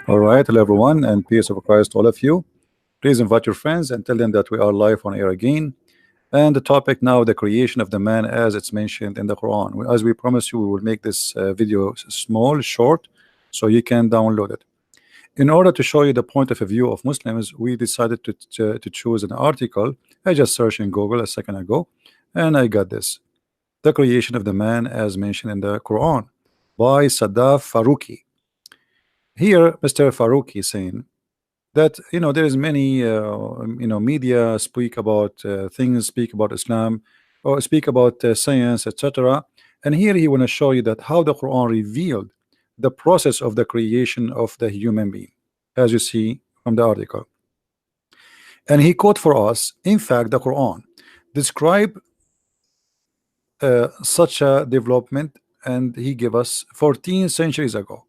All right, hello everyone, and peace of Christ to all of you. Please invite your friends and tell them that we are live on air again. And the topic now, the creation of the man, as it's mentioned in the Quran. As we promised you, we will make this video small, short, so you can download it. In order to show you the point of view of Muslims, we decided to choose an article. I just searched in Google a second ago, and I got this: the creation of the man, as mentioned in the Quran, by Sadaf Faruqi. Here, Mr. Faruqi is saying that there is many media speak about things, speak about Islam, or speak about science, etc. And here he want to show you that how the Quran revealed the process of the creation of the human being, as you see from the article. And he quote for us, in fact, the Quran describe such a development, and he gave us 14 centuries ago.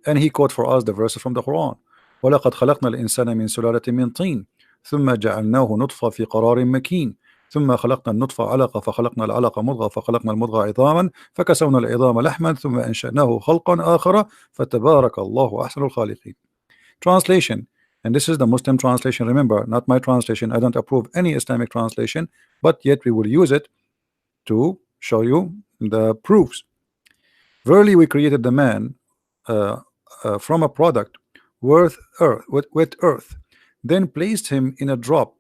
And he quote for us the verses from the Quran. وَلَقَدْ خَلَقْنَا الْإِنسَانَ مِنْ سُلَالَةٍ مِنْ طِينٍ ثُمَّ جَعَلْنَاهُ نُطْفَةً فِي قَرَارٍ مَكِينٍ ثُمَّ خَلَقْنَا النُّطْفَةَ عَلَقَةً فَخَلَقْنَا الْعَلَقَةَ مُضْغَةً فَخَلَقْنَا الْمُضْغَةَ عِظَامًا فَكَسَوْنَا الْعِظَامَ لَحْمًا ثُمَّ أَنشَأْنَاهُ خَلْقًا آخَرَ فَتَبَارَكَ اللَّهُ أَحْسَنُ الْخَالِقِينَ. Translation, and this is the Muslim translation, remember, not my translation. I don't approve any Islamic translation, but yet we will use it to show you the proofs. Verily we created the man from a product with earth, then placed him in a drop,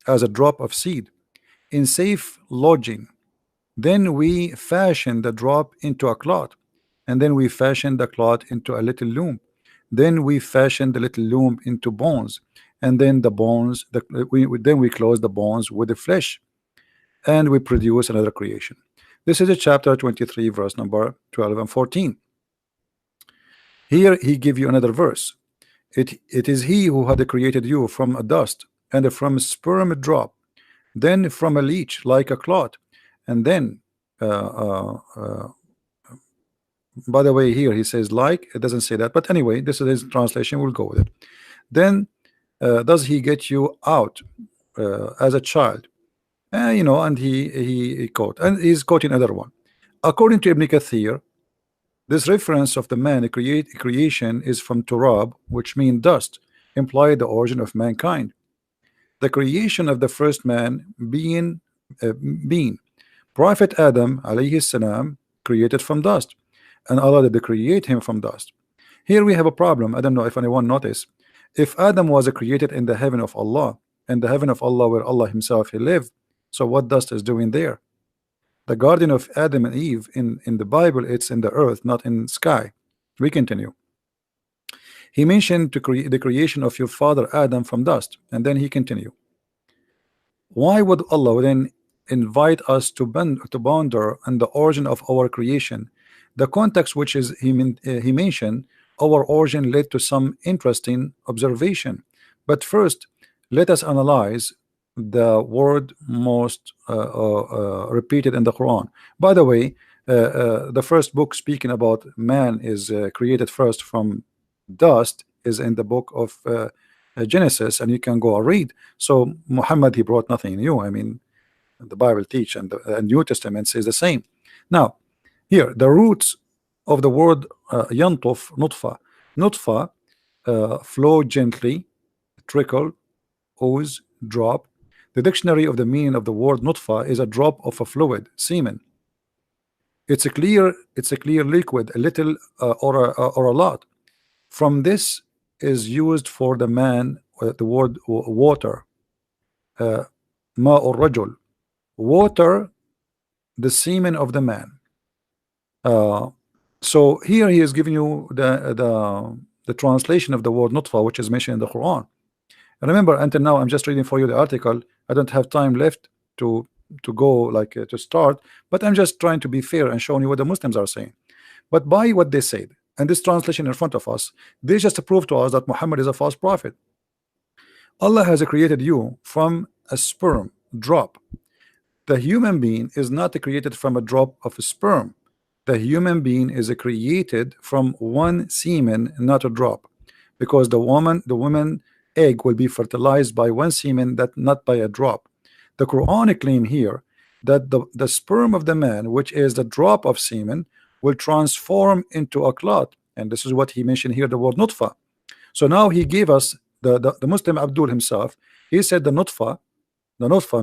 as a drop of seed, in safe lodging. Then we fashioned the drop into a cloth, and then we fashioned the cloth into a little loom. Then we fashioned the little loom into bones, and then the bones, then we closed the bones with the flesh, and we produce another creation. This is a chapter 23, verse number 12 and 14. Here he give you another verse. It is he who had created you from a dust, and from a sperm drop, then from a leech like a clot, and then by the way, here he says like, it doesn't say that, but anyway, this is his translation, we'll go with it. Then does he get you out as a child? And he quote, and he's quoting another one. According to Ibn Kathir, this reference of the man creation is from turab, which means dust, imply the origin of mankind. The creation of the first man being Prophet Adam alayhi salam, created from dust, and Allah did create him from dust. Here we have a problem. I don't know if anyone noticed. If Adam was created in the heaven of Allah, and the heaven of Allah where Allah himself he lived, so what dust is doing there? The garden of Adam and Eve in the Bible, it's in the earth, not in sky. We continue. He mentioned the creation of your father Adam from dust, and then he continue. Why would Allah then invite us to ponder on the origin of our creation? The context which is he mentioned our origin led to some interesting observation. But first, let us analyze the word most repeated in the Quran. By the way, the first book speaking about man is created first from dust is in the book of Genesis, and you can go and read. So Muhammad, he brought nothing new. I mean, the Bible teach, and the New Testament says the same. Now here the roots of the word yantuf, nutfa, flow gently, trickle, ooze, drop. The dictionary of the meaning of the word nutfa is a drop of a fluid, semen. It's a clear liquid, a little or a lot. From this is used for the man, the word water, ma'ur rajul, water, the semen of the man. So here he is giving you the translation of the word nutfa, which is mentioned in the Quran. And remember, until now I'm just reading for you the article. I don't have time left to go like to start, but I'm just trying to be fair and showing you what the Muslims are saying. But by what they said, and this translation in front of us, they just prove to us that Muhammad is a false prophet. Allah has created you from a sperm drop. The human being is not created from a drop of sperm. The human being is created from one semen, not a drop, because the woman egg will be fertilized by one semen, that not by a drop. The Quran claim here that the sperm of the man, which is the drop of semen, will transform into a clot, and this is what he mentioned here, the word nutfa. So now he gave us the Muslim Abdul himself. He said the nutfa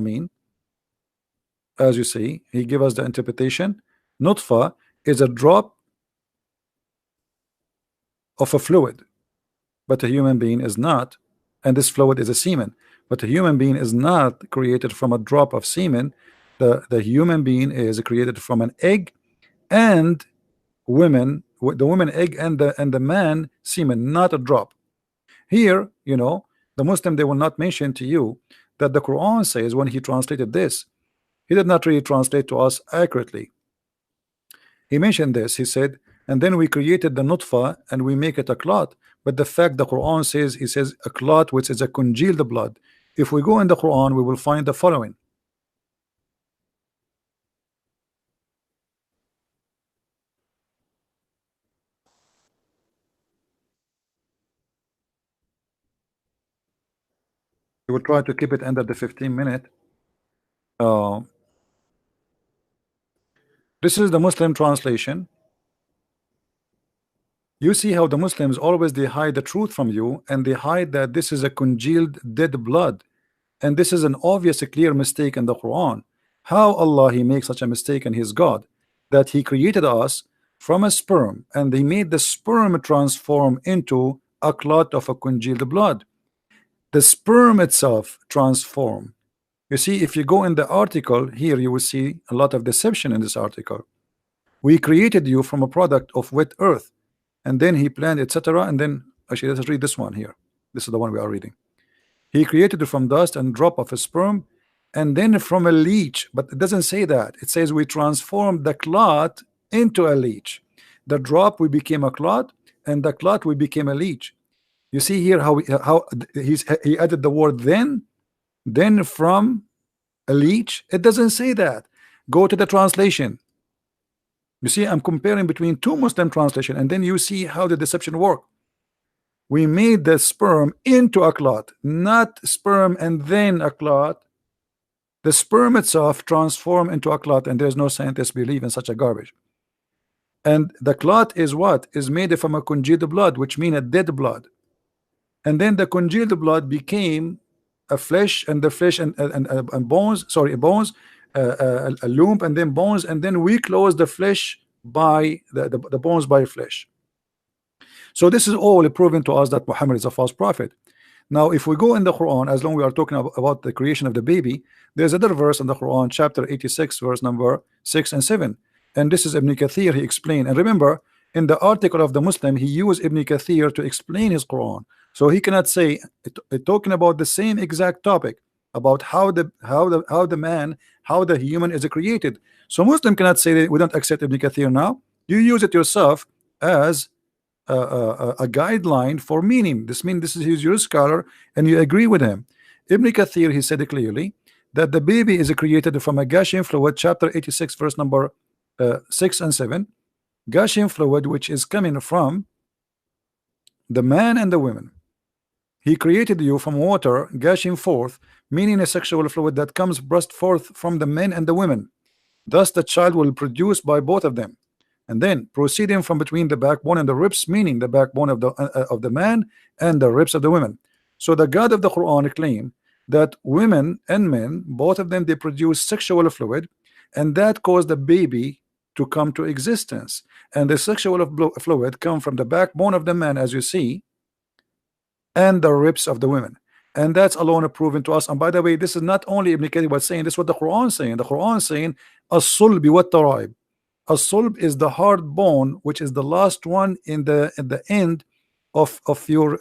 mean, as you see, he gave us the interpretation. Nutfa is a drop of a fluid, but a human being is not, and this fluid is a semen, but a human being is not created from a drop of semen. The human being is created from an egg and the woman egg and the man semen, not a drop. Here, you know, the Muslim, they will not mention to you that the Quran says when he translated this, he did not really translate to us accurately. He mentioned this, he said, and then we created the nutfa and we make it a clot. But the fact the Quran says, he says a clot which is a congealed blood. If we go in the Quran, we will find the following. We will try to keep it under the 15-minute. This is the Muslim translation. You see how the Muslims always they hide the truth from you, and they hide that this is a congealed dead blood, and this is an obvious clear mistake in the Quran. How Allah he makes such a mistake, and His God, that He created us from a sperm, and He made the sperm transform into a clot of a congealed blood. The sperm itself transform. You see, if you go in the article here, you will see a lot of deception in this article. We created you from a product of wet earth, and then He planned, etc. And then actually, let's read this one here. This is the one we are reading. He created you from dust and drop of a sperm, and then from a leech. But it doesn't say that. It says we transformed the clot into a leech. The drop we became a clot, and the clot we became a leech. You see here how he added the word then from a leech. It doesn't say that. Go to the translation. You see, I'm comparing between two Muslim translation, and then you see how the deception work. We made the sperm into a clot, not sperm and then a clot. The sperm itself transformed into a clot, and there's no scientist believe in such a garbage. And the clot is what? Is made from a congealed blood, which means a dead blood. And then the congealed blood became a flesh, and the flesh and bones, sorry, bones, a lump, and then bones, and then we close the flesh by the bones by flesh. So this is all proving to us that Muhammad is a false prophet. Now, if we go in the Quran, as long we are talking about the creation of the baby, there's another verse in the Quran, chapter 86, verse number 6 and 7. And this is Ibn Kathir, he explained. And remember, in the article of the Muslim, he used Ibn Kathir to explain his Quran. So he cannot say talking about the same exact topic about how the human is created. So Muslim cannot say that we don't accept Ibn Kathir now. You use it yourself as a guideline for meaning. This means this is your scholar, and you agree with him. Ibn Kathir, he said clearly that the baby is created from a gushing fluid, chapter 86, verse number 6 and 7. Gushing fluid, which is coming from the man and the women. He created you from water gushing forth, meaning a sexual fluid that comes burst forth from the men and the women. Thus the child will produce by both of them, and then proceeding from between the backbone and the ribs, meaning the backbone of the man and the ribs of the women. So the God of the Quran claimed that women and men, both of them, they produce sexual fluid, and that caused the baby to come to existence. And the sexual fluid come from the backbone of the man, as you see, and the ribs of the women. And that's alone proven to us. And by the way, this is not only Ibn Kathir was saying, this is what the Quran is saying. The Quran is saying as-sulbi wa taraib. As-sulb is the hard bone, which is the last one in the end of your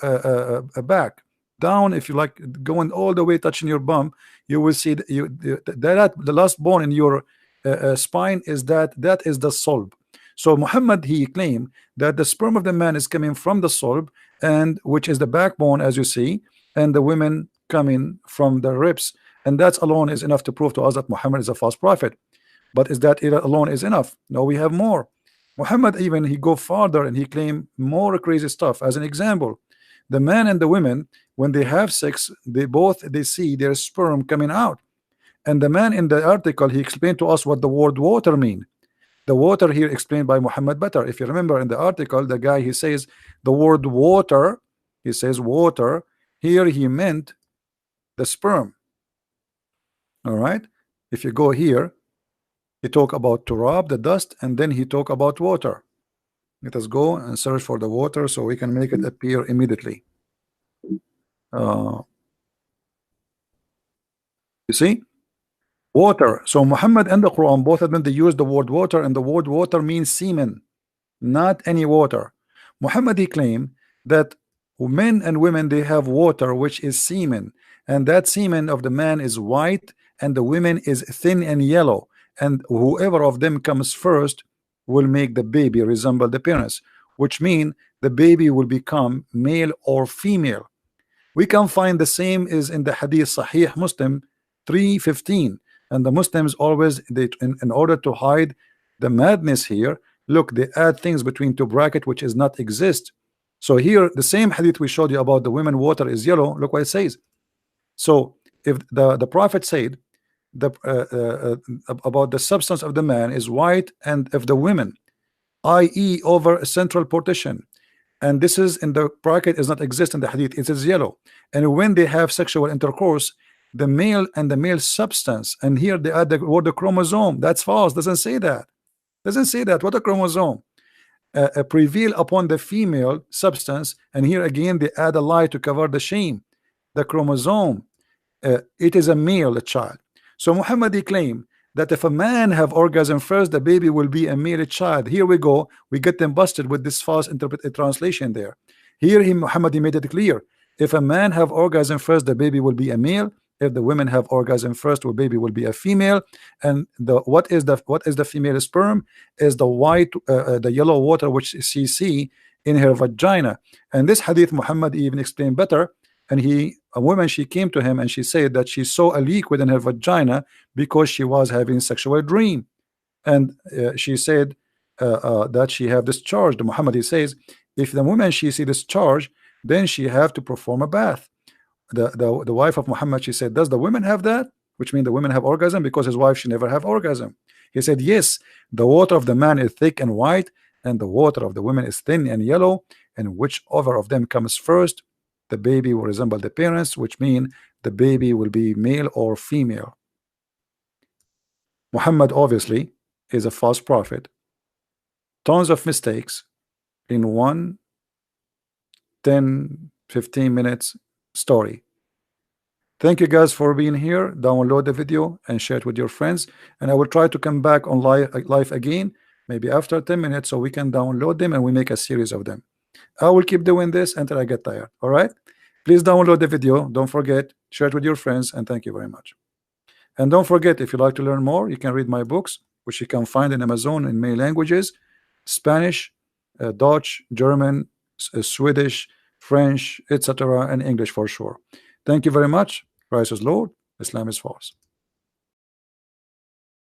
back. Down, if you like, going all the way touching your bum, you will see that the last bone in your spine is that is the sulb. So Muhammad, he claimed that the sperm of the man is coming from the sulb, and which is the backbone, as you see, and the women coming from the ribs, and that alone is enough to prove to us that Muhammad is a false prophet. But is that alone is enough? No, we have more. Muhammad even he go farther, and he claim more crazy stuff. As an example, the man and the women, when they have sex, they see their sperm coming out. And the man in the article, he explained to us what the word water mean. The water here explained by Muhammad better. If you remember in the article, the guy, he says the word water, he says water, here he meant the sperm. All right, if you go here, he talk about turab, the dust, and then he talk about water. Let us go and search for the water so we can make it appear immediately. You see, water. So Muhammad and the Quran, both of them, they use the word water, and the word water means semen, not any water. Muhammad, he claimed that men and women, they have water which is semen, and that semen of the man is white and the women is thin and yellow, and whoever of them comes first will make the baby resemble the parents, which mean the baby will become male or female. We can find the same is in the hadith Sahih Muslim 315, and the Muslims always, they in order to hide the madness here, look, they add things between two brackets which is not exist. So here the same hadith we showed you about the women water is yellow, look what it says. So if the prophet said the about the substance of the man is white, and if the women, i.e. over a central partition, and this is in the bracket is not exist in the hadith, it is yellow, and when they have sexual intercourse, the male and the male substance, and here they add the word the chromosome. That's false, doesn't say that. Doesn't say that. What a chromosome prevail upon the female substance, and here again they add a lie to cover the shame. The chromosome, it is a male child. So Muhammad, he claimed that if a man have orgasm first, the baby will be a male child. Here we go, we get them busted with this false translation there. Here Muhammad, he made it clear, if a man have orgasm first, the baby will be a male. If the women have orgasm first, the baby will be a female. And what is the female sperm? Is the white, the yellow water which she see in her vagina. And this hadith Muhammad even explained better. And a woman, she came to him and she said that she saw a liquid in her vagina because she was having sexual dream, and she said that she have discharge. The Muhammad, he says, if the woman she see discharge, then she have to perform a bath. The wife of Muhammad, she said, does the women have that? Which means the women have orgasm, because his wife, she never have orgasm. He said, yes, the water of the man is thick and white, and the water of the women is thin and yellow, and whichever of them comes first, the baby will resemble the parents, which mean the baby will be male or female. Muhammad obviously is a false prophet. Tons of mistakes in 1 10-15 minutes story. Thank you guys for being here. Download the video and share it with your friends, and I will try to come back on live again, maybe after 10 minutes, so we can download them and we make a series of them. I will keep doing this until I get tired. All right, please download the video, don't forget, share it with your friends, and thank you very much. And don't forget, if you'd like to learn more, you can read my books, which you can find in Amazon in many languages: Spanish, Dutch, German, Swedish, French, etc., and English for sure. Thank you very much. Christ is Lord, Islam is false.